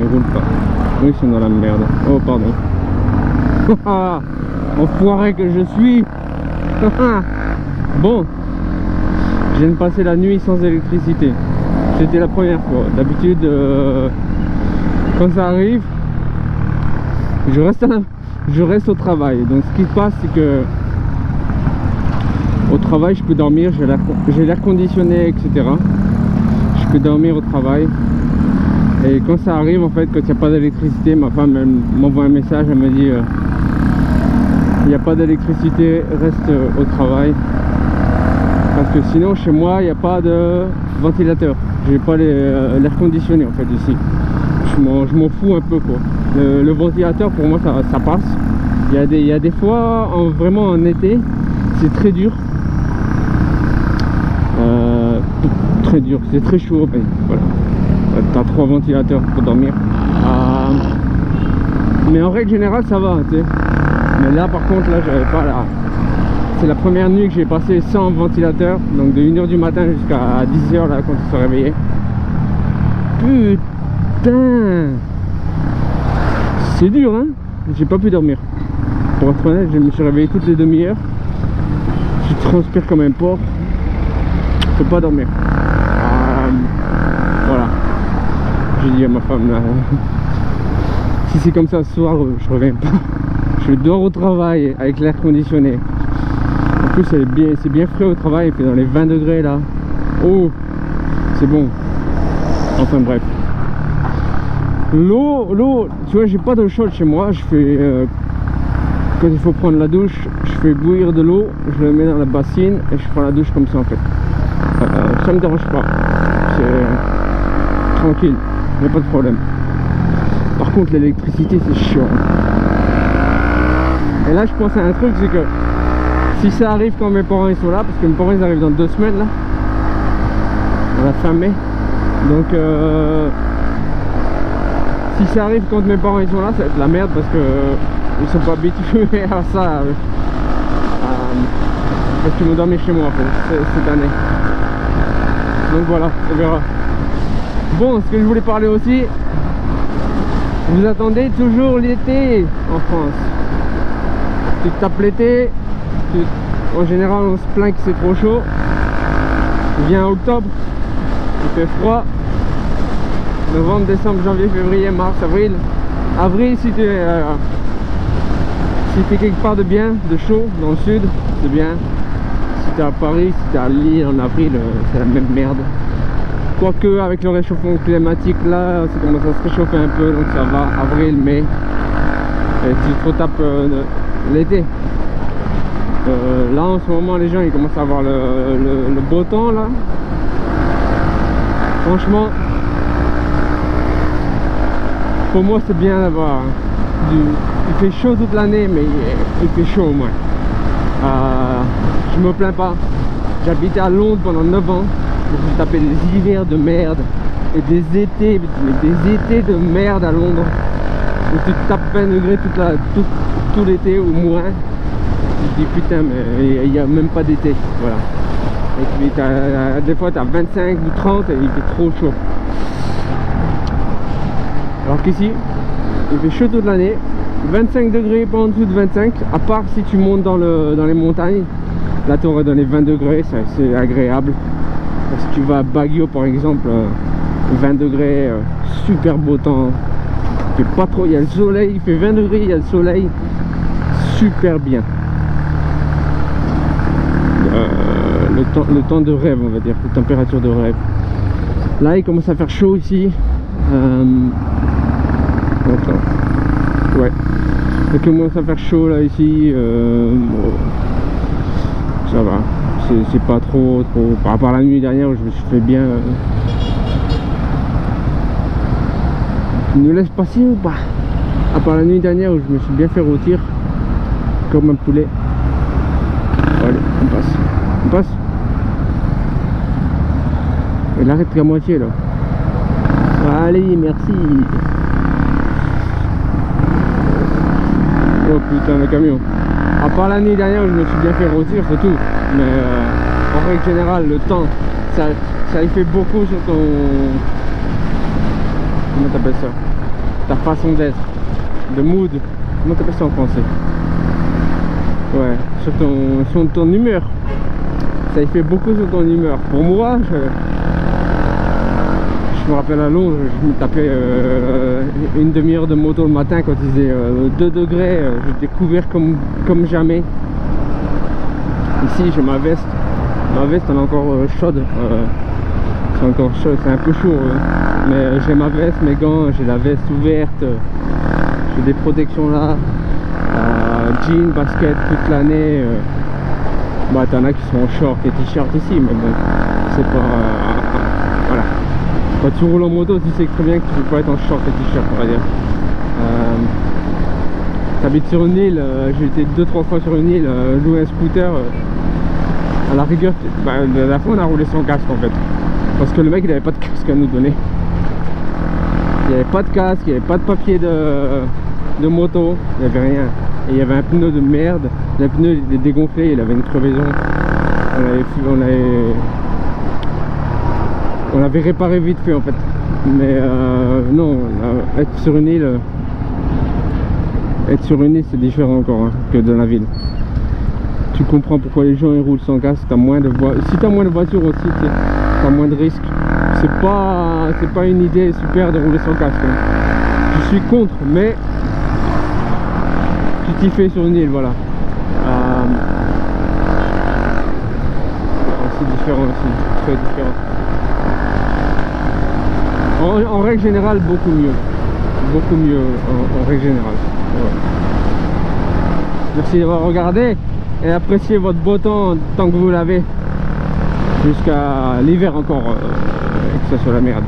ils roulent pas. Oui, ils sont dans la merde. Oh, pardon. Enfoiré que je suis. Bon, je viens de passer la nuit sans électricité. C'était la première fois. D'habitude, quand ça arrive, je reste au travail. Donc ce qui se passe, c'est que au travail, je peux dormir, j'ai l'air conditionné, etc. Je peux dormir au travail. Et quand ça arrive, en fait, quand il n'y a pas d'électricité, ma femme m'envoie un message, elle me dit il n'y a pas d'électricité, reste au travail. Parce que sinon, chez moi, il n'y a pas de ventilateur. J'ai pas l'air conditionné, en fait, ici. Je m'en fous un peu, quoi. Le ventilateur, pour moi, ça passe. Il y a des fois, vraiment en été, c'est très dur. Très dur, c'est très chaud. Mais voilà. T'as 3 ventilateurs pour dormir. Mais en règle générale, ça va, tu sais. Mais là, par contre, là, j'avais pas là. C'est la première nuit que j'ai passé sans ventilateur. Donc de 1h du matin jusqu'à 10h là, quand ils se réveillés. Putain, c'est dur, hein. J'ai pas pu dormir. Pour être honnête, je me suis réveillé toutes les demi-heures. Je transpire comme un porc. Je peux pas dormir. Voilà. J'ai dit à ma femme là, si c'est comme ça ce soir, je reviens pas. Je dors au travail avec l'air conditionné. En plus c'est bien frais au travail, il fait dans les 20 degrés là. Oh, c'est bon. Enfin bref. L'eau, tu vois, j'ai pas d'eau chaude chez moi. Je fais quand il faut prendre la douche, je fais bouillir de l'eau, je le mets dans la bassine et je prends la douche comme ça en fait. Ça me dérange pas. C'est tranquille, il n'y a pas de problème. Par contre l'électricité c'est chiant. Et là je pense à un truc, c'est que si ça arrive quand mes parents ils sont là, parce que mes parents ils arrivent dans 2 semaines là, à la fin mai, donc si ça arrive quand mes parents ils sont là, ça va être la merde parce que ils sont pas habitués à ça, parce qu'ils vont dormir chez moi en fait, cette année. Donc voilà, on verra. Bon, ce que je voulais parler aussi, vous attendez toujours l'été en France. Tu tapes l'été, en général on se plaint que c'est trop chaud. Vient octobre, il fait froid. Novembre, décembre, janvier, février, mars, avril. Avril, si tu es quelque part de bien, de chaud, dans le sud, c'est bien. Si tu es à Paris, si tu es à Lille en avril, c'est la même merde. Quoique avec le réchauffement climatique là, ça commence à se réchauffer un peu, donc ça va, avril, mai. Et tu te retapes l'été. Là en ce moment les gens ils commencent à avoir le beau temps là. Franchement, pour moi c'est bien d'avoir il fait chaud toute l'année, mais il fait chaud au moins. Je me plains pas. J'habitais à Londres pendant 9 ans. J'ai tapé des hivers de merde et des étés de merde à Londres où tu tapes 20 degrés tout l'été ou moins. Je dis putain, mais il n'y a même pas d'été, voilà. Et puis des fois tu as 25 ou 30 et il fait trop chaud. Alors qu'ici il fait chaud toute l'année, 25 degrés pas en dessous de 25, à part si tu montes dans les montagnes. Là tu aurais dans les 20 degrés, c'est agréable. Si tu vas à Baguio par exemple, 20 degrés, super beau temps. Il fait pas trop, il y a le soleil, il fait 20 degrés, il y a le soleil, super bien. Le temps de rêve, on va dire, la température de rêve. Là il commence à faire chaud ici. Ouais, il commence à faire chaud là ici. Ça va, c'est pas trop par rapport à la nuit dernière où je me suis fait bien. Tu nous laisses passer ou pas? À part la nuit dernière où je me suis bien fait rôtir comme un poulet. Allez, on passe. On passe. Il arrête qu'à moitié là. Allez, merci. Oh putain, le camion. À part la nuit dernière où je me suis bien fait rôtir, c'est tout. Mais en règle générale, le temps, ça y fait beaucoup sur ton... Comment t'appelles ça? ta façon d'être, de mood, comment t'appelles ça en français? Ouais, sur ton humeur. Ça y fait beaucoup sur ton humeur. Pour moi, je me rappelle à Londres, je me tapais une demi-heure de moto le matin quand il faisait 2 degrés. J'étais couvert comme jamais. Ici j'ai ma veste. Ma veste elle est encore chaude. C'est encore chaud, c'est un peu chaud. Mais j'ai ma veste, mes gants, j'ai la veste ouverte. J'ai des protections là. Jeans, basket toute l'année. Bah t'en as qui sont en short et t-shirt ici, mais bon, c'est pas... voilà. Quand tu roules en moto, tu sais très bien que tu peux pas être en short et t-shirt, on va dire. T'habites sur une île, j'ai été 2-3 fois sur une île, louer un scooter. À la rigueur, bah, la fois on a roulé sans casque en fait. Parce que le mec il avait pas de casque à nous donner. Il n'y avait pas de casque, il n'y avait pas de papier de moto, il n'y avait rien. Et il y avait un pneu de merde, le pneu il était dégonflé, il avait une crevaison. On l'avait réparé vite fait en fait. Mais non, être sur une île c'est différent encore hein, que dans la ville. Tu comprends pourquoi les gens ils roulent sans casque, t'as moins de si t'as moins de voitures aussi, t'as moins de risques. C'est pas une idée super de rouler sans casque hein. Je suis contre, mais tu t'y fais sur une île, voilà. C'est différent aussi, très différent. En règle générale, beaucoup mieux en règle générale. Ouais. Merci d'avoir regardé et appréciez votre beau temps tant que vous l'avez jusqu'à l'hiver encore, que ce soit la merde.